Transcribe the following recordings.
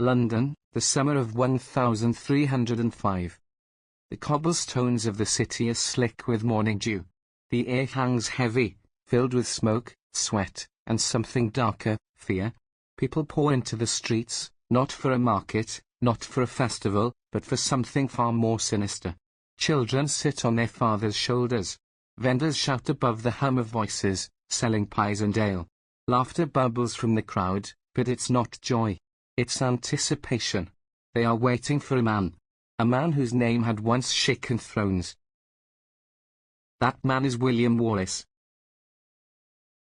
London, the summer of 1305. The cobblestones of the city are slick with morning dew. The air hangs heavy, filled with smoke, sweat, and something darker, fear. People pour into the streets, not for a market, not for a festival, but for something far more sinister. Children sit on their fathers' shoulders. Vendors shout above the hum of voices, selling pies and ale. Laughter bubbles from the crowd, but it's not joy. It's anticipation. They are waiting for a man whose name had once shaken thrones. That man is William Wallace.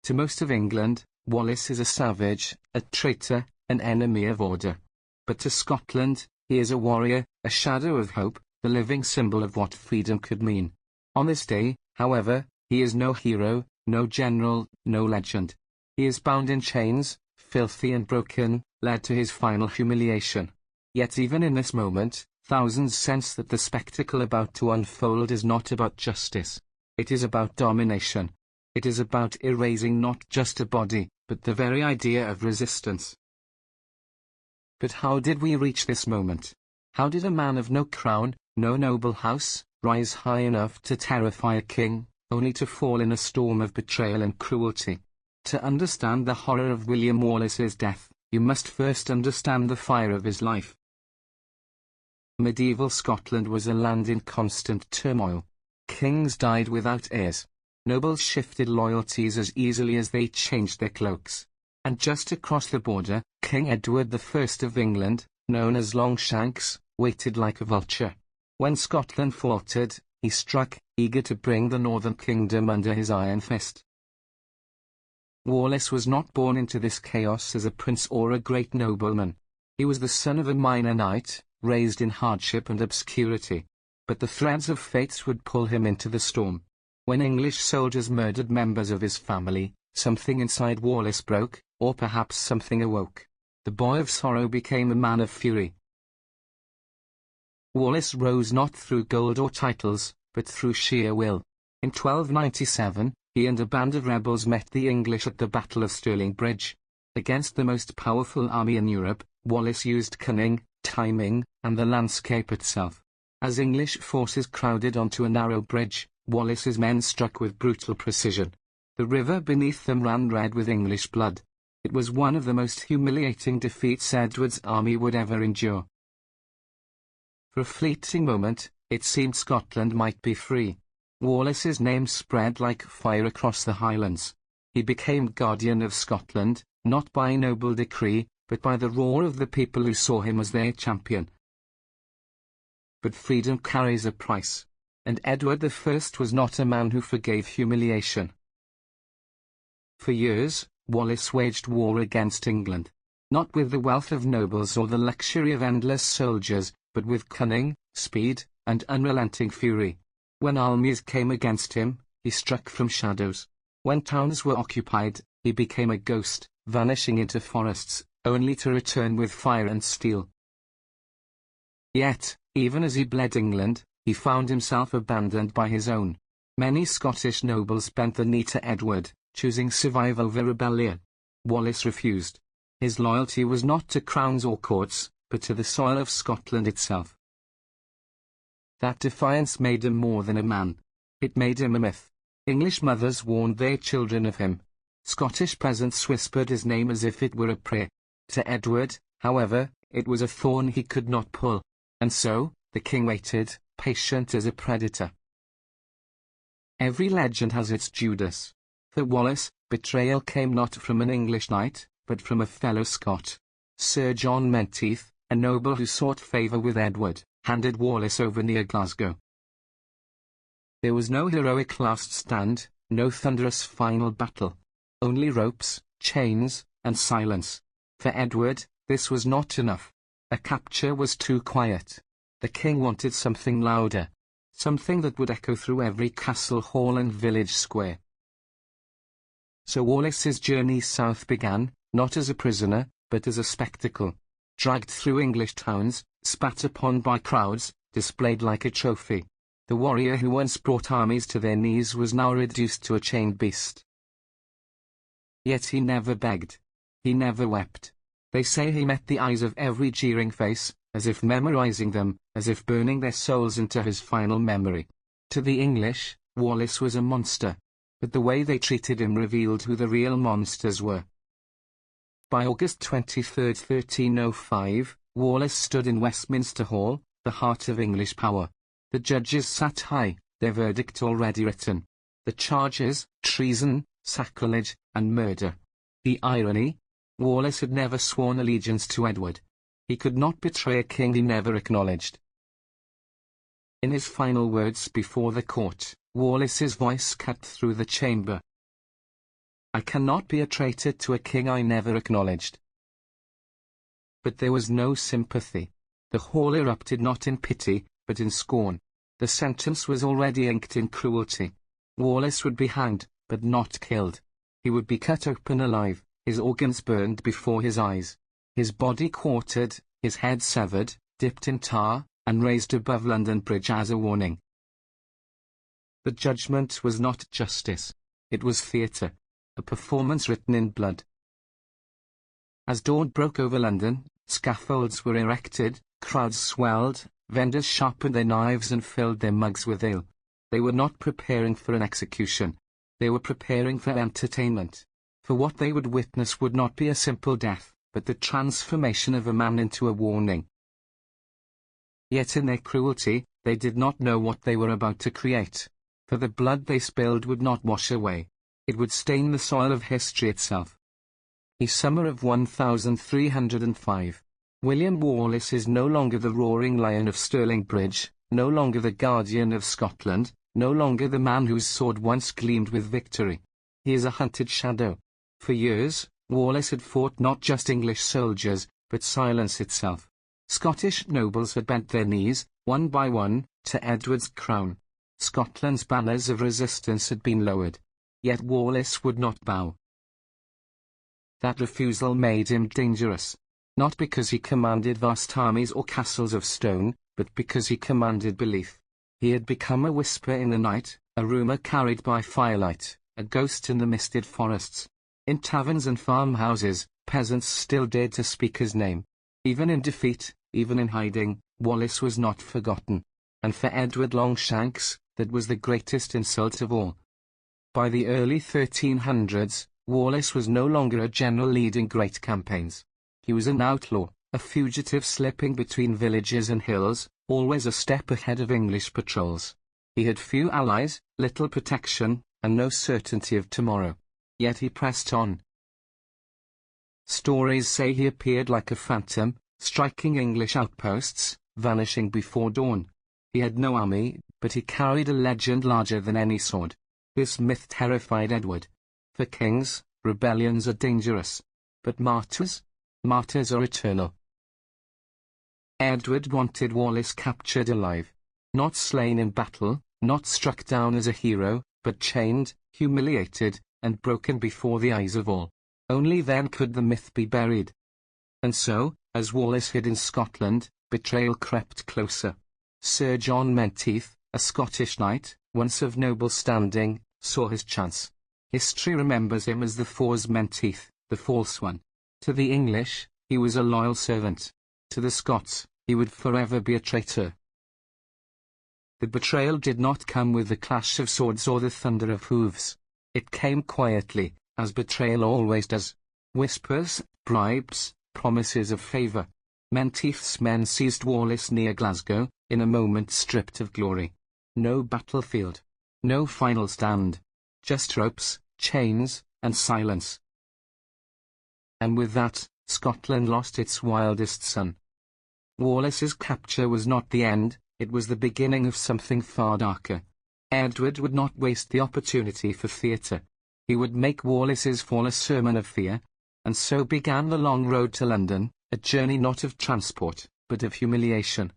To most of England, Wallace is a savage, a traitor, an enemy of order. But to Scotland, he is a warrior, a shadow of hope, the living symbol of what freedom could mean. On this day, however, he is no hero, no general, no legend. He is bound in chains, filthy and broken, led to his final humiliation. Yet even in this moment, thousands sense that the spectacle about to unfold is not about justice. It is about domination. It is about erasing not just a body, but the very idea of resistance. But how did we reach this moment? How did a man of no crown, no noble house, rise high enough to terrify a king, only to fall in a storm of betrayal and cruelty? To understand the horror of William Wallace's death, you must first understand the fire of his life. Medieval Scotland was a land in constant turmoil. Kings died without heirs. Nobles shifted loyalties as easily as they changed their cloaks. And just across the border, King Edward I of England, known as Longshanks, waited like a vulture. When Scotland faltered, he struck, eager to bring the northern kingdom under his iron fist. Wallace was not born into this chaos as a prince or a great nobleman. He was the son of a minor knight, raised in hardship and obscurity. But the threads of fate would pull him into the storm. When English soldiers murdered members of his family, something inside Wallace broke, or perhaps something awoke. The boy of sorrow became a man of fury. Wallace rose not through gold or titles, but through sheer will. In 1297, he and a band of rebels met the English at the Battle of Stirling Bridge. Against the most powerful army in Europe, Wallace used cunning, timing, and the landscape itself. As English forces crowded onto a narrow bridge, Wallace's men struck with brutal precision. The river beneath them ran red with English blood. It was one of the most humiliating defeats Edward's army would ever endure. For a fleeting moment, it seemed Scotland might be free. Wallace's name spread like fire across the Highlands. He became guardian of Scotland, not by noble decree, but by the roar of the people who saw him as their champion. But freedom carries a price, and Edward I was not a man who forgave humiliation. For years, Wallace waged war against England, not with the wealth of nobles or the luxury of endless soldiers, but with cunning, speed, and unrelenting fury. When armies came against him, he struck from shadows. When towns were occupied, he became a ghost, vanishing into forests, only to return with fire and steel. Yet, even as he bled England, he found himself abandoned by his own. Many Scottish nobles bent the knee to Edward, choosing survival over rebellion. Wallace refused. His loyalty was not to crowns or courts, but to the soil of Scotland itself. That defiance made him more than a man. It made him a myth. English mothers warned their children of him. Scottish peasants whispered his name as if it were a prayer. To Edward, however, it was a thorn he could not pull. And so, the king waited, patient as a predator. Every legend has its Judas. For Wallace, betrayal came not from an English knight, but from a fellow Scot. Sir John Menteith, a noble who sought favour with Edward, handed Wallace over near Glasgow. There was no heroic last stand, no thunderous final battle. Only ropes, chains, and silence. For Edward, this was not enough. A capture was too quiet. The king wanted something louder. Something that would echo through every castle hall and village square. So Wallace's journey south began, not as a prisoner, but as a spectacle. Dragged through English towns, spat upon by crowds, displayed like a trophy. The warrior who once brought armies to their knees was now reduced to a chained beast. Yet he never begged. He never wept. They say he met the eyes of every jeering face, as if memorizing them, as if burning their souls into his final memory. To the English, Wallace was a monster, but the way they treated him revealed who the real monsters were. By August 23, 1305, Wallace stood in Westminster Hall, the heart of English power. The judges sat high, their verdict already written. The charges: treason, sacrilege, and murder. The irony? Wallace had never sworn allegiance to Edward. He could not betray a king he never acknowledged. In his final words before the court, Wallace's voice cut through the chamber. "I cannot be a traitor to a king I never acknowledged." But there was no sympathy. The hall erupted not in pity, but in scorn. The sentence was already inked in cruelty. Wallace would be hanged, but not killed. He would be cut open alive, his organs burned before his eyes, his body quartered, his head severed, dipped in tar, and raised above London Bridge as a warning. The judgment was not justice. It was theatre, a performance written in blood. As dawn broke over London, scaffolds were erected, crowds swelled, vendors sharpened their knives and filled their mugs with ale. They were not preparing for an execution. They were preparing for entertainment. For what they would witness would not be a simple death, but the transformation of a man into a warning. Yet in their cruelty, they did not know what they were about to create. For the blood they spilled would not wash away. It would stain the soil of history itself. The summer of 1305. William Wallace is no longer the roaring lion of Stirling Bridge, no longer the guardian of Scotland, no longer the man whose sword once gleamed with victory. He is a hunted shadow. For years, Wallace had fought not just English soldiers, but silence itself. Scottish nobles had bent their knees, one by one, to Edward's crown. Scotland's banners of resistance had been lowered. Yet Wallace would not bow. That refusal made him dangerous. Not because he commanded vast armies or castles of stone, but because he commanded belief. He had become a whisper in the night, a rumor carried by firelight, a ghost in the misted forests. In taverns and farmhouses, peasants still dared to speak his name. Even in defeat, even in hiding, Wallace was not forgotten. And for Edward Longshanks, that was the greatest insult of all. By the early 1300s, Wallace was no longer a general leading great campaigns. He was an outlaw, a fugitive slipping between villages and hills, always a step ahead of English patrols. He had few allies, little protection, and no certainty of tomorrow. Yet he pressed on. Stories say he appeared like a phantom, striking English outposts, vanishing before dawn. He had no army, but he carried a legend larger than any sword. This myth terrified Edward. For kings, rebellions are dangerous. But martyrs? Martyrs are eternal. Edward wanted Wallace captured alive. Not slain in battle, not struck down as a hero, but chained, humiliated, and broken before the eyes of all. Only then could the myth be buried. And so, as Wallace hid in Scotland, betrayal crept closer. Sir John Menteith, a Scottish knight, once of noble standing, saw his chance. History remembers him as the Fors Menteith, the false one. To the English, he was a loyal servant. To the Scots, he would forever be a traitor. The betrayal did not come with the clash of swords or the thunder of hooves. It came quietly, as betrayal always does. Whispers, bribes, promises of favour. Menteith's men seized Wallace near Glasgow, in a moment stripped of glory. No battlefield. No final stand. Just ropes, chains, and silence. And with that, Scotland lost its wildest son. Wallace's capture was not the end, it was the beginning of something far darker. Edward would not waste the opportunity for theatre. He would make Wallace's fall a sermon of fear, and so began the long road to London, a journey not of transport, but of humiliation.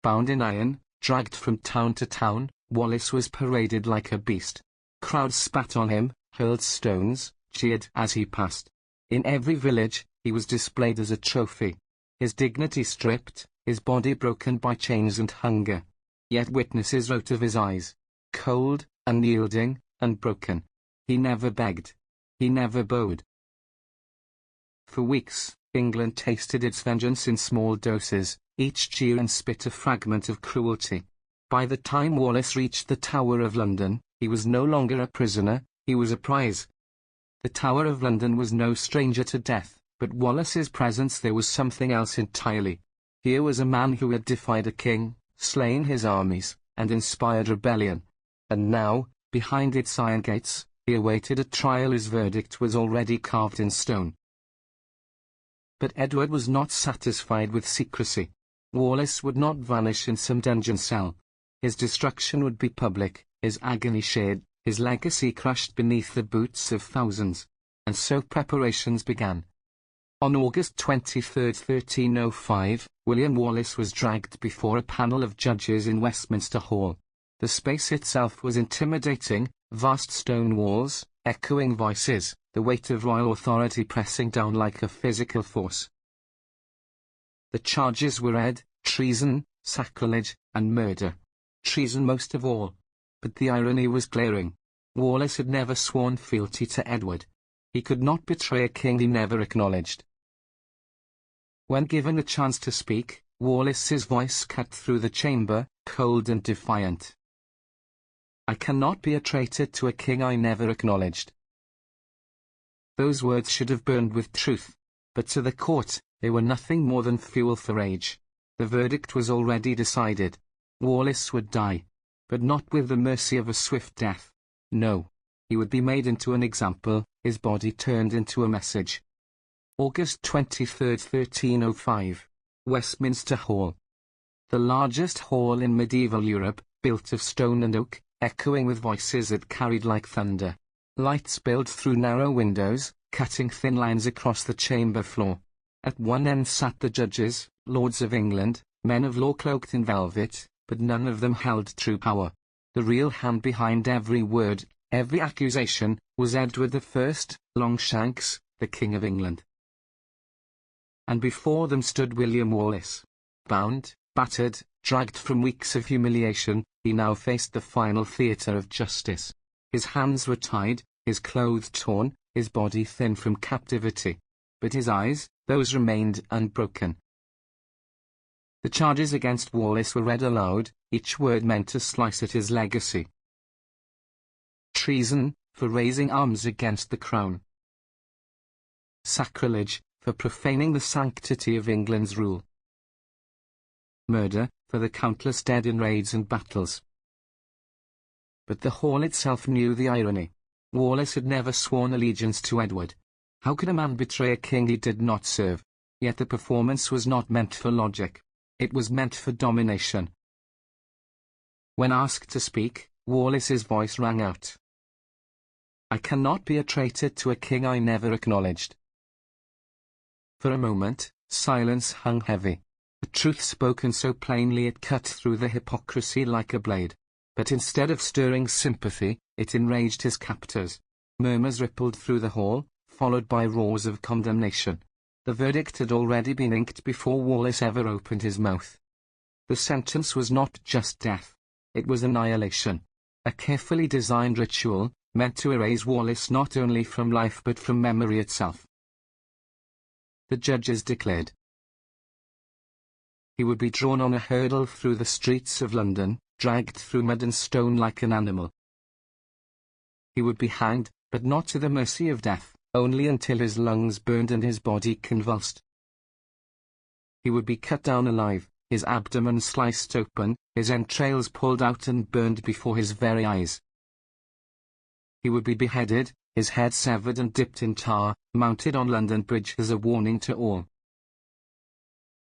Bound in iron, dragged from town to town, Wallace was paraded like a beast. Crowds spat on him, hurled stones, cheered as he passed. In every village, he was displayed as a trophy. His dignity stripped, his body broken by chains and hunger. Yet witnesses wrote of his eyes. Cold, unyielding, and broken. He never begged. He never bowed. For weeks, England tasted its vengeance in small doses, each jeer and spit a fragment of cruelty. By the time Wallace reached the Tower of London, he was no longer a prisoner, he was a prize. The Tower of London was no stranger to death, but Wallace's presence there was something else entirely. Here was a man who had defied a king, slain his armies, and inspired rebellion. And now, behind its iron gates, he awaited a trial. His verdict was already carved in stone. But Edward was not satisfied with secrecy. Wallace would not vanish in some dungeon cell. His destruction would be public, his agony shared, his legacy crushed beneath the boots of thousands. And so preparations began. On August 23, 1305, William Wallace was dragged before a panel of judges in Westminster Hall. The space itself was intimidating, vast stone walls, echoing voices, the weight of royal authority pressing down like a physical force. The charges were read: treason, sacrilege, and murder. Treason most of all. But the irony was glaring. Wallace had never sworn fealty to Edward. He could not betray a king he never acknowledged. When given a chance to speak, Wallace's voice cut through the chamber, cold and defiant. "I cannot be a traitor to a king I never acknowledged." Those words should have burned with truth, but to the court, they were nothing more than fuel for rage. The verdict was already decided. Wallace would die, but not with the mercy of a swift death. No, he would be made into an example, his body turned into a message. August 23, 1305. Westminster Hall. The largest hall in medieval Europe, built of stone and oak, echoing with voices that carried like thunder. Light spilled through narrow windows, cutting thin lines across the chamber floor. At one end sat the judges, lords of England, men of law cloaked in velvet, but none of them held true power. The real hand behind every word, every accusation, was Edward I, Longshanks, the King of England. And before them stood William Wallace. Bound, battered, dragged from weeks of humiliation, he now faced the final theatre of justice. His hands were tied, his clothes torn, his body thin from captivity. But his eyes, those remained unbroken. The charges against Wallace were read aloud, each word meant to slice at his legacy. Treason, for raising arms against the crown. Sacrilege, for profaning the sanctity of England's rule. Murder, for the countless dead in raids and battles. But the hall itself knew the irony. Wallace had never sworn allegiance to Edward. How could a man betray a king he did not serve? Yet the performance was not meant for logic. It was meant for domination. When asked to speak, Wallace's voice rang out. "I cannot be a traitor to a king I never acknowledged." For a moment, silence hung heavy. The truth spoken so plainly it cut through the hypocrisy like a blade. But instead of stirring sympathy, it enraged his captors. Murmurs rippled through the hall, followed by roars of condemnation. The verdict had already been inked before Wallace ever opened his mouth. The sentence was not just death. It was annihilation. A carefully designed ritual, meant to erase Wallace not only from life but from memory itself. The judges declared. He would be drawn on a hurdle through the streets of London, dragged through mud and stone like an animal. He would be hanged, but not to the mercy of death, only until his lungs burned and his body convulsed. He would be cut down alive, his abdomen sliced open, his entrails pulled out and burned before his very eyes. He would be beheaded, his head severed and dipped in tar, mounted on London Bridge as a warning to all.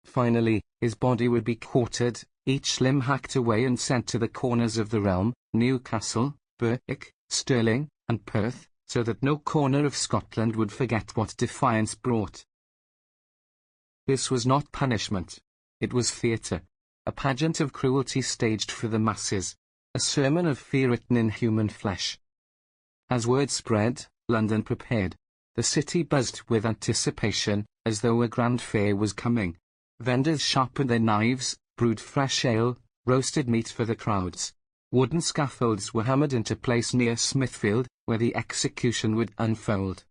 Finally, his body would be quartered, each limb hacked away and sent to the corners of the realm, Newcastle, Berwick, Stirling, and Perth, so that no corner of Scotland would forget what defiance brought. This was not punishment. It was theatre, a pageant of cruelty staged for the masses, a sermon of fear written in human flesh. As word spread, London prepared. The city buzzed with anticipation, as though a grand fair was coming. Vendors sharpened their knives, brewed fresh ale, roasted meat for the crowds. Wooden scaffolds were hammered into place near Smithfield, where the execution would unfold.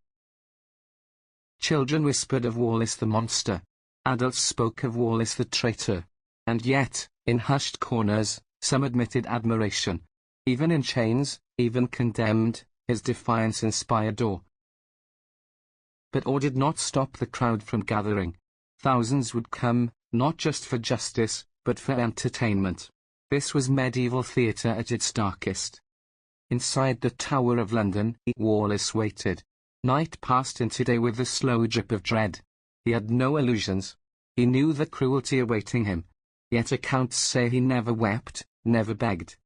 Children whispered of Wallace the monster. Adults spoke of Wallace the traitor. And yet, in hushed corners, some admitted admiration. Even in chains, even condemned, his defiance inspired awe. But awe did not stop the crowd from gathering. Thousands would come, not just for justice, but for entertainment. This was medieval theatre at its darkest. Inside the Tower of London, Wallace waited. Night passed into day with the slow drip of dread. He had no illusions. He knew the cruelty awaiting him. Yet accounts say he never wept, never begged.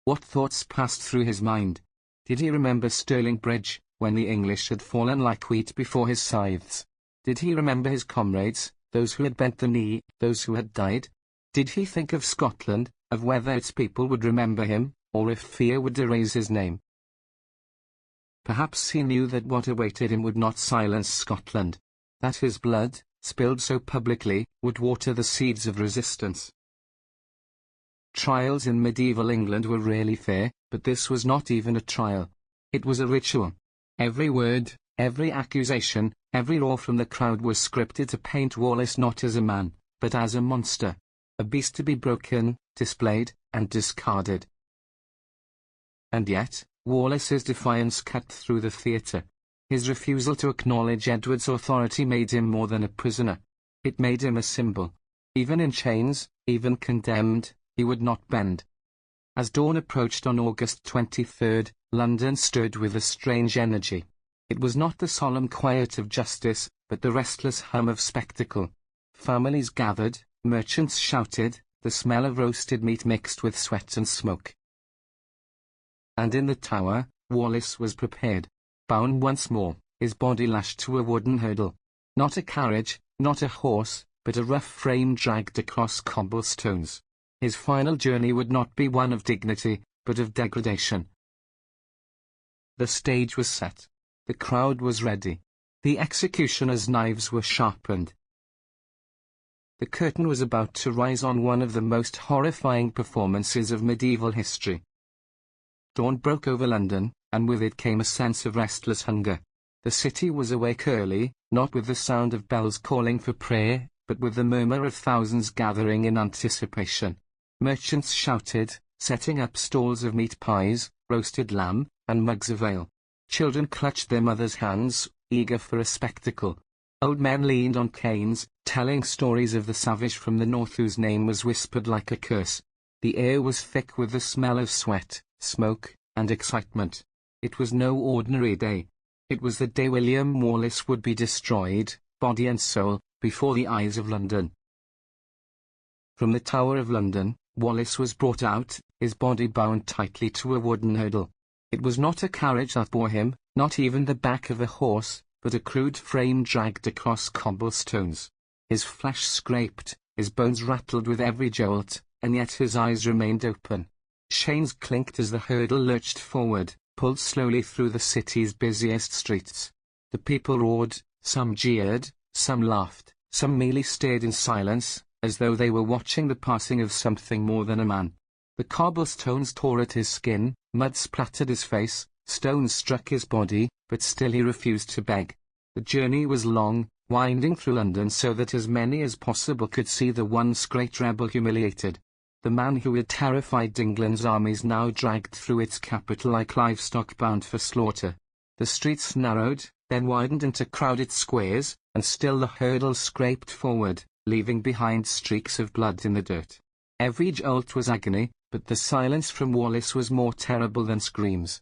What thoughts passed through his mind? Did he remember Stirling Bridge, when the English had fallen like wheat before his scythes? Did he remember his comrades, those who had bent the knee, those who had died? Did he think of Scotland, of whether its people would remember him, or if fear would erase his name? Perhaps he knew that what awaited him would not silence Scotland, that his blood, spilled so publicly, would water the seeds of resistance. Trials in medieval England were rarely fair, but this was not even a trial. It was a ritual. Every word, every accusation, every roar from the crowd was scripted to paint Wallace not as a man, but as a monster, a beast to be broken, displayed, and discarded. And yet, Wallace's defiance cut through the theatre. His refusal to acknowledge Edward's authority made him more than a prisoner. It made him a symbol. Even in chains, even condemned, he would not bend. As dawn approached on August 23, London stood with a strange energy. It was not the solemn quiet of justice, but the restless hum of spectacle. Families gathered, merchants shouted, the smell of roasted meat mixed with sweat and smoke. And in the Tower, Wallace was prepared. Bound once more, his body lashed to a wooden hurdle. Not a carriage, not a horse, but a rough frame dragged across cobblestones. His final journey would not be one of dignity, but of degradation. The stage was set. The crowd was ready. The executioner's knives were sharpened. The curtain was about to rise on one of the most horrifying performances of medieval history. Dawn broke over London, and with it came a sense of restless hunger. The city was awake early, not with the sound of bells calling for prayer, but with the murmur of thousands gathering in anticipation. Merchants shouted, setting up stalls of meat pies, roasted lamb, and mugs of ale. Children clutched their mothers' hands, eager for a spectacle. Old men leaned on canes, telling stories of the savage from the north whose name was whispered like a curse. The air was thick with the smell of sweat, smoke, and excitement. It was no ordinary day. It was the day William Wallace would be destroyed, body and soul, before the eyes of London. From the Tower of London, Wallace was brought out, his body bound tightly to a wooden hurdle. It was not a carriage that bore him, not even the back of a horse, but a crude frame dragged across cobblestones. His flesh scraped, his bones rattled with every jolt, and yet his eyes remained open. Chains clinked as the hurdle lurched forward, pulled slowly through the city's busiest streets. The people roared, some jeered, some laughed, some merely stared in silence, as though they were watching the passing of something more than a man. The cobblestones tore at his skin, mud splattered his face, stones struck his body, but still he refused to beg. The journey was long, winding through London so that as many as possible could see the once great rebel humiliated. The man who had terrified England's armies now dragged through its capital like livestock bound for slaughter. The streets narrowed, then widened into crowded squares, and still the hurdle scraped forward, leaving behind streaks of blood in the dirt. Every jolt was agony, but the silence from Wallace was more terrible than screams.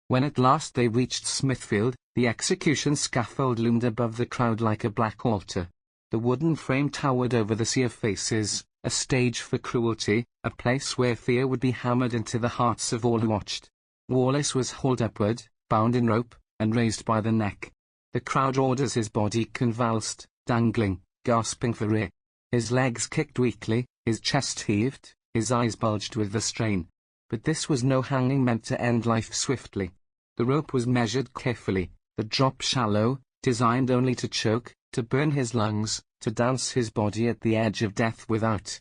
When at last they reached Smithfield, the execution scaffold loomed above the crowd like a black altar. The wooden frame towered over the sea of faces, a stage for cruelty, a place where fear would be hammered into the hearts of all who watched. Wallace was hauled upward, bound in rope, and raised by the neck. The crowd roared as his body convulsed, dangling, gasping for air. His legs kicked weakly, his chest heaved, his eyes bulged with the strain. But this was no hanging meant to end life swiftly. The rope was measured carefully, the drop shallow, designed only to choke, to burn his lungs, to dance his body at the edge of death without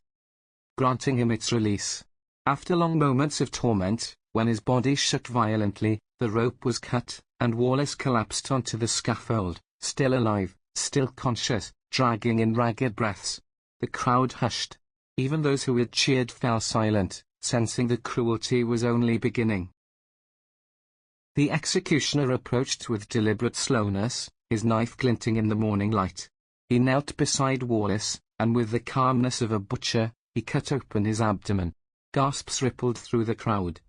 granting him its release. After long moments of torment, when his body shook violently, the rope was cut, and Wallace collapsed onto the scaffold, still alive, still conscious, dragging in ragged breaths. The crowd hushed. Even those who had cheered fell silent, sensing the cruelty was only beginning. The executioner approached with deliberate slowness, his knife glinting in the morning light. He knelt beside Wallace, and with the calmness of a butcher, he cut open his abdomen. Gasps rippled through the crowd.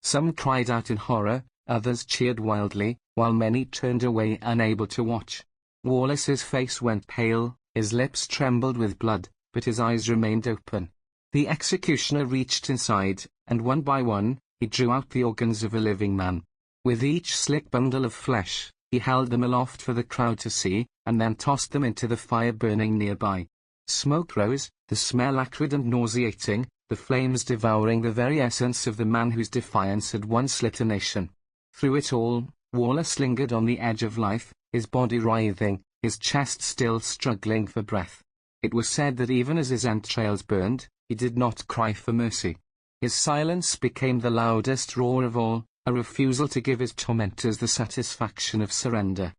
Some cried out in horror, others cheered wildly, while many turned away unable to watch. Wallace's face went pale, his lips trembled with blood, but his eyes remained open. The executioner reached inside, and one by one, he drew out the organs of a living man. With each slick bundle of flesh, he held them aloft for the crowd to see, and then tossed them into the fire burning nearby. Smoke rose, the smell acrid and nauseating, the flames devouring the very essence of the man whose defiance had once slit a nation. Through it all, Wallace lingered on the edge of life, his body writhing, his chest still struggling for breath. It was said that even as his entrails burned, he did not cry for mercy. His silence became the loudest roar of all, a refusal to give his tormentors the satisfaction of surrender.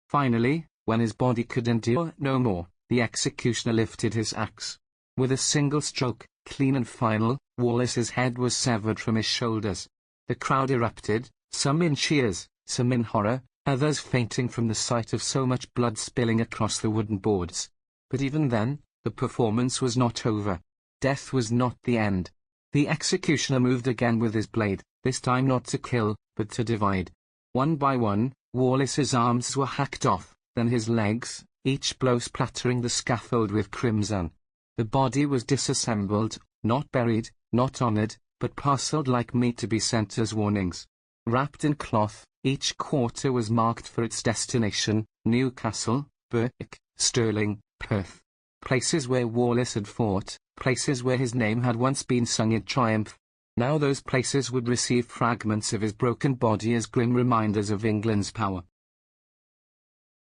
Finally, when his body could endure no more, the executioner lifted his axe. With a single stroke, clean and final, Wallace's head was severed from his shoulders. The crowd erupted, some in cheers, some in horror, others fainting from the sight of so much blood spilling across the wooden boards. But even then, the performance was not over. Death was not the end. The executioner moved again with his blade, this time not to kill, but to divide. One by one, Wallace's arms were hacked off, then his legs, each blow splattering the scaffold with crimson. The body was disassembled, not buried, not honored, but parceled like meat to be sent as warnings. Wrapped in cloth, each quarter was marked for its destination: Newcastle, Berwick, Stirling, Perth. Places where Wallace had fought, places where his name had once been sung in triumph. Now those places would receive fragments of his broken body as grim reminders of England's power.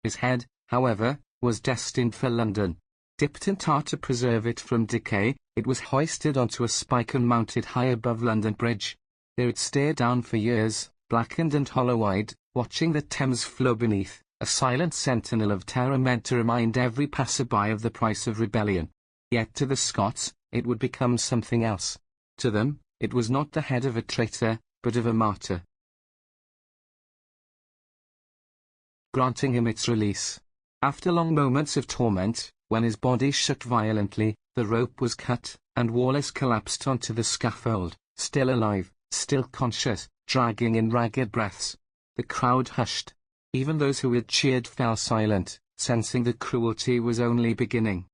His head, however, was destined for London. Dipped in tar to preserve it from decay, it was hoisted onto a spike and mounted high above London Bridge. There it stared down for years, blackened and hollow-eyed, watching the Thames flow beneath, a silent sentinel of terror meant to remind every passerby of the price of rebellion. Yet to the Scots, it would become something else. To them, it was not the head of a traitor, but of a martyr. Granting him its release. After long moments of torment, when his body shook violently, the rope was cut, and Wallace collapsed onto the scaffold, still alive, still conscious, dragging in ragged breaths. The crowd hushed. Even those who had cheered fell silent, sensing the cruelty was only beginning.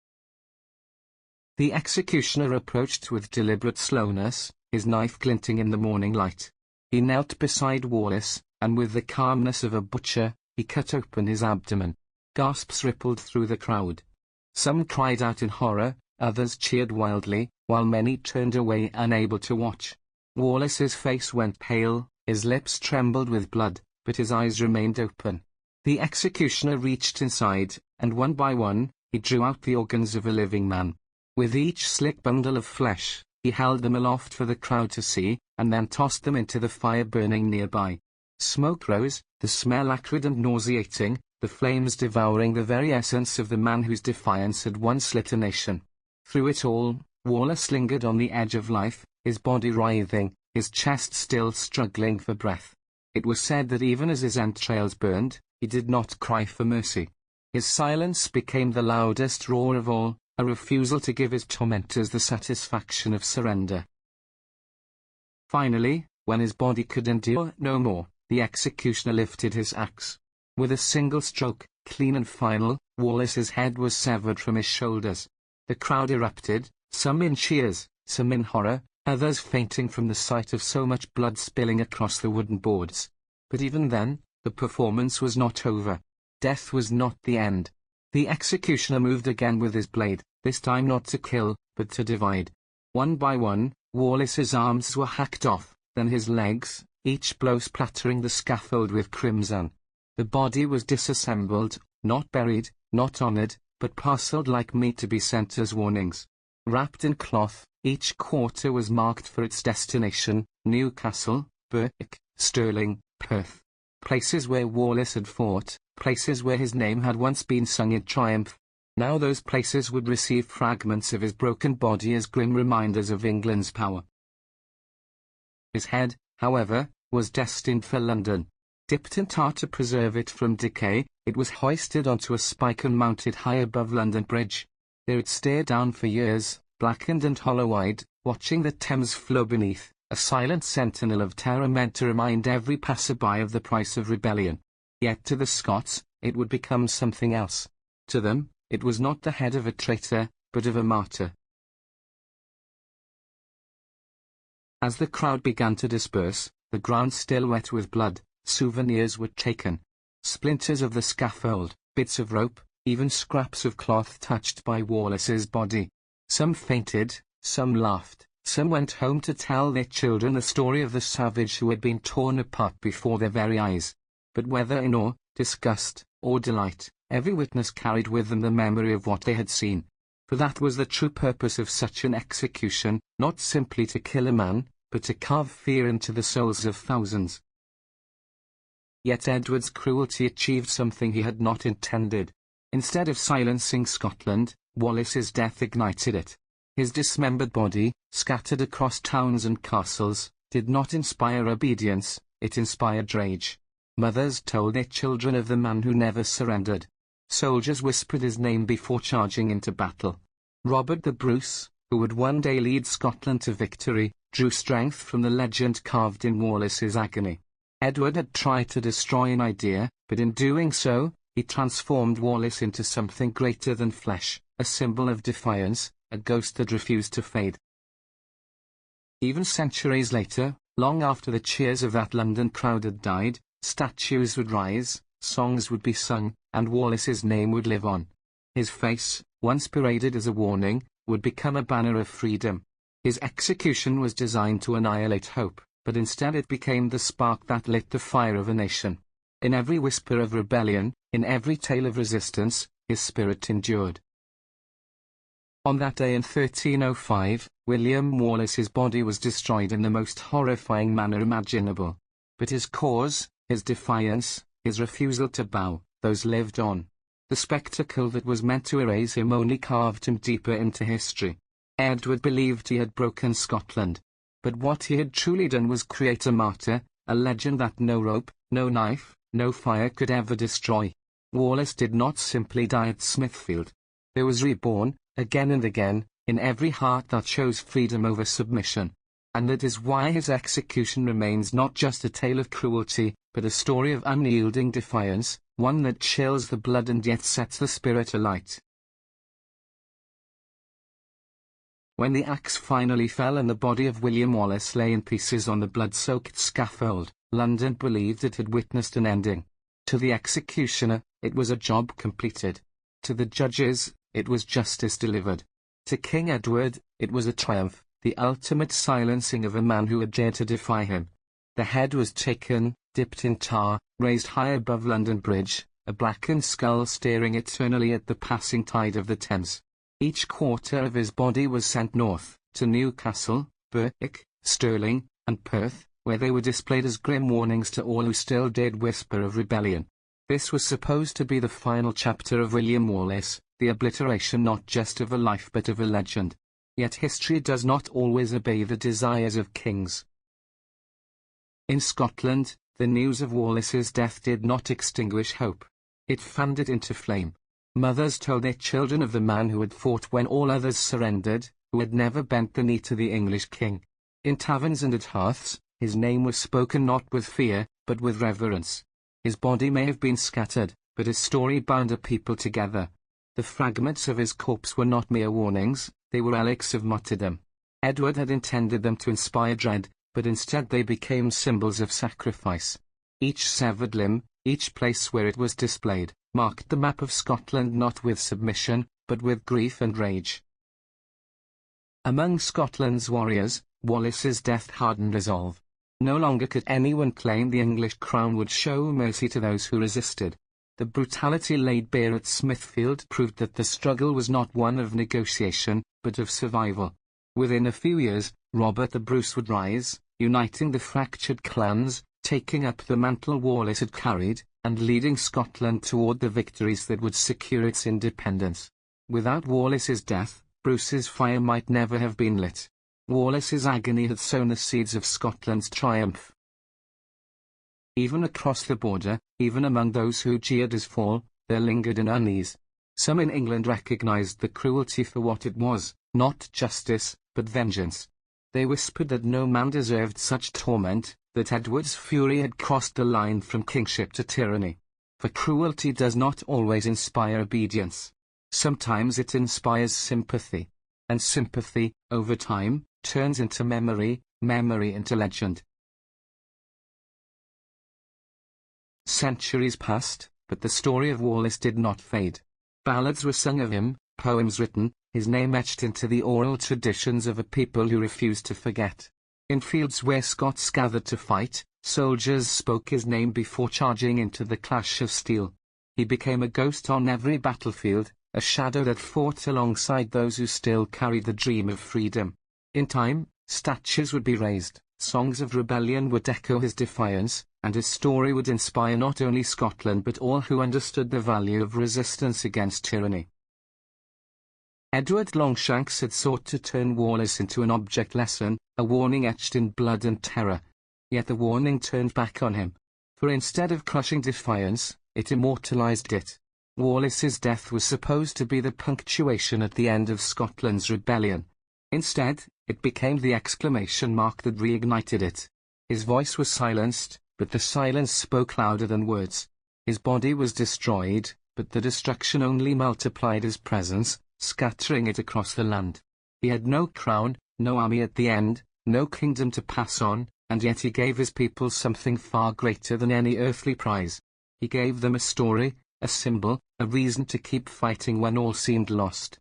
The executioner approached with deliberate slowness, his knife glinting in the morning light. He knelt beside Wallace, and with the calmness of a butcher, he cut open his abdomen. Gasps rippled through the crowd. Some cried out in horror, others cheered wildly, while many turned away unable to watch. Wallace's face went pale, his lips trembled with blood, but his eyes remained open. The executioner reached inside, and one by one, he drew out the organs of a living man. With each slick bundle of flesh, he held them aloft for the crowd to see, and then tossed them into the fire burning nearby. Smoke rose, the smell acrid and nauseating, the flames devouring the very essence of the man whose defiance had once lit a nation. Through it all, Wallace lingered on the edge of life, his body writhing, his chest still struggling for breath. It was said that even as his entrails burned, he did not cry for mercy. His silence became the loudest roar of all, a refusal to give his tormentors the satisfaction of surrender. Finally, when his body could endure no more, the executioner lifted his axe. With a single stroke, clean and final, Wallace's head was severed from his shoulders. The crowd erupted, some in cheers, some in horror, others fainting from the sight of so much blood spilling across the wooden boards. But even then, the performance was not over. Death was not the end. The executioner moved again with his blade, this time not to kill, but to divide. One by one, Wallace's arms were hacked off, then his legs, each blow splattering the scaffold with crimson. The body was disassembled, not buried, not honored, but parceled like meat to be sent as warnings. Wrapped in cloth, each quarter was marked for its destination: Newcastle, Berwick, Stirling, Perth. Places where Wallace had fought, places where his name had once been sung in triumph. Now those places would receive fragments of his broken body as grim reminders of England's power. His head, however, was destined for London. Dipped in tar to preserve it from decay, it was hoisted onto a spike and mounted high above London Bridge. There it stared down for years, blackened and hollow-eyed, watching the Thames flow beneath, a silent sentinel of terror meant to remind every passerby of the price of rebellion. Yet to the Scots, it would become something else. To them, it was not the head of a traitor, but of a martyr. As the crowd began to disperse, the ground still wet with blood, souvenirs were taken. Splinters of the scaffold, bits of rope, even scraps of cloth touched by Wallace's body. Some fainted, some laughed, some went home to tell their children the story of the savage who had been torn apart before their very eyes. But whether in awe, disgust, or delight, every witness carried with them the memory of what they had seen. For that was the true purpose of such an execution, not simply to kill a man, but to carve fear into the souls of thousands. Yet Edward's cruelty achieved something he had not intended. Instead of silencing Scotland, Wallace's death ignited it. His dismembered body, scattered across towns and castles, did not inspire obedience, it inspired rage. Mothers told their children of the man who never surrendered. Soldiers whispered his name before charging into battle. Robert the Bruce, who would one day lead Scotland to victory, drew strength from the legend carved in Wallace's agony. Edward had tried to destroy an idea, but in doing so, he transformed Wallace into something greater than flesh, a symbol of defiance, a ghost that refused to fade. Even centuries later, long after the cheers of that London crowd had died, statues would rise, songs would be sung, and Wallace's name would live on. His face, once paraded as a warning, would become a banner of freedom. His execution was designed to annihilate hope, but instead it became the spark that lit the fire of a nation. In every whisper of rebellion, in every tale of resistance, his spirit endured. On that day in 1305, William Wallace's body was destroyed in the most horrifying manner imaginable. But his cause, his defiance, his refusal to bow, those lived on. The spectacle that was meant to erase him only carved him deeper into history. Edward believed he had broken Scotland. But what he had truly done was create a martyr, a legend that no rope, no knife, no fire could ever destroy. Wallace did not simply die at Smithfield. He was reborn, again and again, in every heart that chose freedom over submission. And that is why his execution remains not just a tale of cruelty, but a story of unyielding defiance, one that chills the blood and yet sets the spirit alight. When the axe finally fell and the body of William Wallace lay in pieces on the blood-soaked scaffold, London believed it had witnessed an ending. To the executioner, it was a job completed. To the judges, it was justice delivered. To King Edward, it was a triumph, the ultimate silencing of a man who had dared to defy him. The head was taken, dipped in tar, raised high above London Bridge, a blackened skull staring eternally at the passing tide of the Thames. Each quarter of his body was sent north, to Newcastle, Berwick, Stirling, and Perth, where they were displayed as grim warnings to all who still dared whisper of rebellion. This was supposed to be the final chapter of William Wallace, the obliteration not just of a life but of a legend. Yet history does not always obey the desires of kings. In Scotland, the news of Wallace's death did not extinguish hope. It fanned it into flame. Mothers told their children of the man who had fought when all others surrendered, who had never bent the knee to the English king. In taverns and at hearths, his name was spoken not with fear, but with reverence. His body may have been scattered, but his story bound a people together. The fragments of his corpse were not mere warnings, they were relics of martyrdom. Edward had intended them to inspire dread, but instead they became symbols of sacrifice. Each severed limb, each place where it was displayed, marked the map of Scotland not with submission, but with grief and rage. Among Scotland's warriors, Wallace's death hardened resolve. No longer could anyone claim the English crown would show mercy to those who resisted. The brutality laid bare at Smithfield proved that the struggle was not one of negotiation, but of survival. Within a few years, Robert the Bruce would rise, uniting the fractured clans, taking up the mantle Wallace had carried, and leading Scotland toward the victories that would secure its independence. Without Wallace's death, Bruce's fire might never have been lit. Wallace's agony had sown the seeds of Scotland's triumph. Even across the border, even among those who jeered his fall, there lingered an unease. Some in England recognized the cruelty for what it was, not justice, but vengeance. They whispered that no man deserved such torment, that Edward's fury had crossed the line from kingship to tyranny. For cruelty does not always inspire obedience. Sometimes it inspires sympathy. And sympathy, over time, turns into memory, memory into legend. Centuries passed, but the story of Wallace did not fade. Ballads were sung of him, poems written, his name etched into the oral traditions of a people who refused to forget. In fields where Scots gathered to fight, soldiers spoke his name before charging into the clash of steel. He became a ghost on every battlefield, a shadow that fought alongside those who still carried the dream of freedom. In time, statues would be raised, songs of rebellion would echo his defiance, and his story would inspire not only Scotland but all who understood the value of resistance against tyranny. Edward Longshanks had sought to turn Wallace into an object lesson, a warning etched in blood and terror. Yet the warning turned back on him. For instead of crushing defiance, it immortalized it. Wallace's death was supposed to be the punctuation at the end of Scotland's rebellion. Instead, it became the exclamation mark that reignited it. His voice was silenced, but the silence spoke louder than words. His body was destroyed, but the destruction only multiplied his presence, scattering it across the land. He had no crown, no army at the end, no kingdom to pass on, and yet he gave his people something far greater than any earthly prize. He gave them a story, a symbol, a reason to keep fighting when all seemed lost.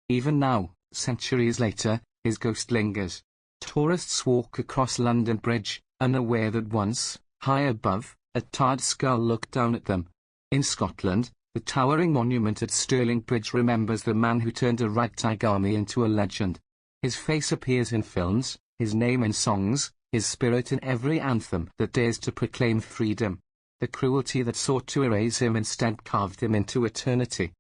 Even now, centuries later, his ghost lingers. Tourists walk across London Bridge, unaware that once, high above, a tarred skull looked down at them. In Scotland, the towering monument at Stirling Bridge remembers the man who turned a ragtag army into a legend. His face appears in films, his name in songs, his spirit in every anthem that dares to proclaim freedom. The cruelty that sought to erase him instead carved him into eternity.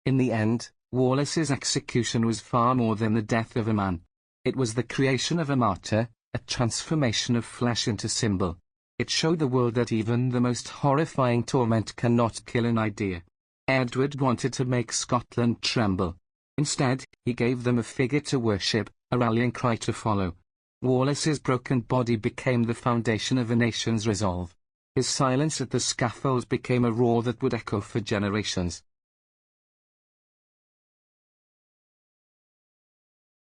In the end, Wallace's execution was far more than the death of a man. It was the creation of a martyr, a transformation of flesh into symbol. It showed the world that even the most horrifying torment cannot kill an idea. Edward wanted to make Scotland tremble. Instead, he gave them a figure to worship, a rallying cry to follow. Wallace's broken body became the foundation of a nation's resolve. His silence at the scaffold became a roar that would echo for generations.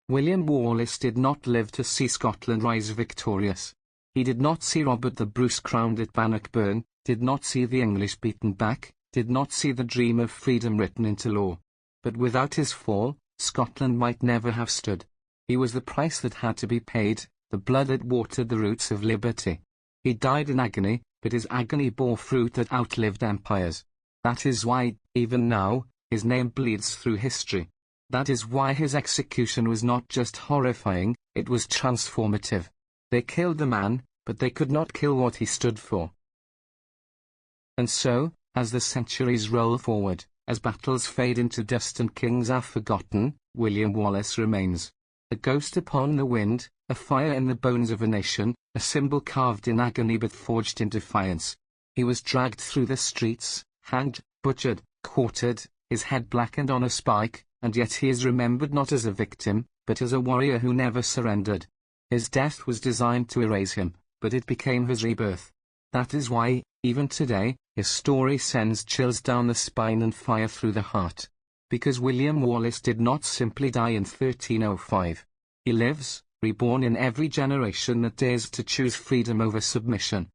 William Wallace did not live to see Scotland rise victorious. He did not see Robert the Bruce crowned at Bannockburn, did not see the English beaten back, did not see the dream of freedom written into law. But without his fall, Scotland might never have stood. He was the price that had to be paid, the blood that watered the roots of liberty. He died in agony, but his agony bore fruit that outlived empires. That is why, even now, his name bleeds through history. That is why his execution was not just horrifying, it was transformative. They killed the man, but they could not kill what he stood for. And so, as the centuries roll forward, as battles fade into dust and kings are forgotten, William Wallace remains. A ghost upon the wind, a fire in the bones of a nation, a symbol carved in agony but forged in defiance. He was dragged through the streets, hanged, butchered, quartered, his head blackened on a spike, and yet he is remembered not as a victim, but as a warrior who never surrendered. His death was designed to erase him, but it became his rebirth. That is why, even today, his story sends chills down the spine and fire through the heart. Because William Wallace did not simply die in 1305. He lives, reborn in every generation that dares to choose freedom over submission.